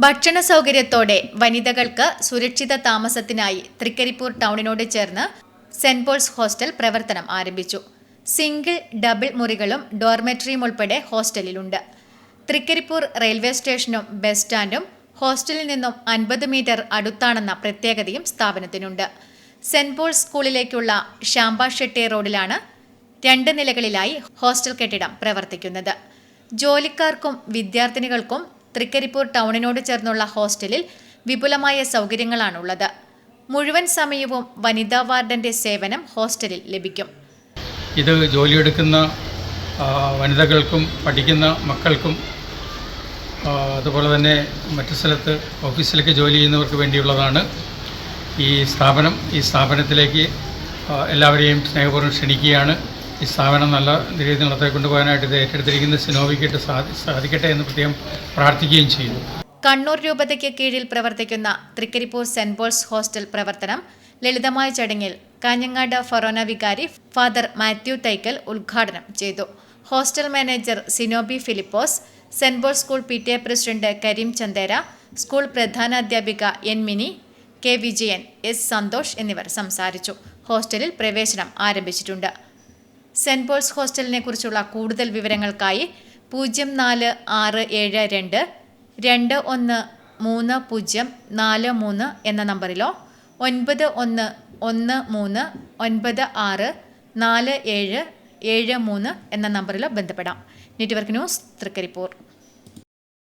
ഭക്ഷണ സൗകര്യത്തോടെ വനിതകൾക്ക് സുരക്ഷിത താമസത്തിനായി തൃക്കരിപ്പൂർ ടൗണിനോട് ചേർന്ന് സെന്റ് പോൾസ് ഹോസ്റ്റൽ പ്രവർത്തനം ആരംഭിച്ചു. സിംഗിൾ, ഡബിൾ മുറികളും ഡോർമെട്രിയും ഉൾപ്പെടെ ഹോസ്റ്റലിലുണ്ട്. തൃക്കരിപ്പൂർ റെയിൽവേ സ്റ്റേഷനും ബസ് സ്റ്റാൻഡും ഹോസ്റ്റലിൽ നിന്നും 50 മീറ്റർ അടുത്താണെന്ന പ്രത്യേകതയും സ്ഥാപനത്തിനുണ്ട്. സെന്റ് പോൾസ് സ്കൂളിലേക്കുള്ള ഷാംബ ഷെട്ടി റോഡിലാണ് 2 നിലകളിലായി ഹോസ്റ്റൽ കെട്ടിടം പ്രവർത്തിക്കുന്നത്. ജോലിക്കാർക്കും വിദ്യാർത്ഥിനികൾക്കും തൃക്കരിപ്പൂർ ടൗണിനോട് ചേർന്നുള്ള ഹോസ്റ്റലിൽ വിപുലമായ സൗകര്യങ്ങളാണുള്ളത്. മുഴുവൻ സമയവും വനിതാ വാർഡന്റെ സേവനം ഹോസ്റ്റലിൽ ലഭിക്കും. ഇത് ജോലിയെടുക്കുന്ന വനിതകൾക്കും പഠിക്കുന്ന മക്കൾക്കും അതുപോലെ തന്നെ മറ്റു സ്ഥലത്ത് ഓഫീസിലേക്ക് ജോലി ചെയ്യുന്നവർക്ക് വേണ്ടിയുള്ളതാണ് ഈ സ്ഥാപനം. ഈ സ്ഥാപനത്തിലേക്ക് എല്ലാവരെയും സ്നേഹപൂർവ്വം ക്ഷണിക്കുകയാണ്. ഈ സ്ഥാപനം നല്ല രീതിയിൽ നടത്തിക്കൊണ്ടുപോകാനായിട്ട് ഇത് ഏറ്റെടുത്തിരിക്കുന്ന സിനോവിക്കിട്ട് സാധിക്കട്ടെ എന്ന് പ്രത്യേകം പ്രാർത്ഥിക്കുകയും ചെയ്യുന്നു. കണ്ണൂർ രൂപതയ്ക്ക് കീഴിൽ പ്രവർത്തിക്കുന്ന തൃക്കരിപ്പൂർ സെന്റ് പോൾസ് ഹോസ്റ്റൽ പ്രവർത്തനം ലളിതമായ ചടങ്ങിൽ കാഞ്ഞങ്ങാട് ഫൊറോന വികാരി ഫാദർ മാത്യു തൈക്കൽ ഉദ്ഘാടനം ചെയ്തു. Hostel manager Sinobi Philipose, Saint Paul's school PTA president Kareem Chandera, school പ്രധാനാധ്യാപിക N Mini, K Vijayan, S Santhosh എന്നിവർ സംസാരിച്ചു. ഹോസ്റ്റലിൽ പ്രവേശനം ആരംഭിച്ചിട്ടുണ്ട്. സെന്റ് പോൾസ് ഹോസ്റ്റലിനെ കുറിച്ചുള്ള കൂടുതൽ വിവരങ്ങൾക്കായി 0467 213043 എന്ന നമ്പറിലോ 9113964773 എന്ന നമ്പറിലോ ബന്ധപ്പെടാം. Network news, Trikaripur.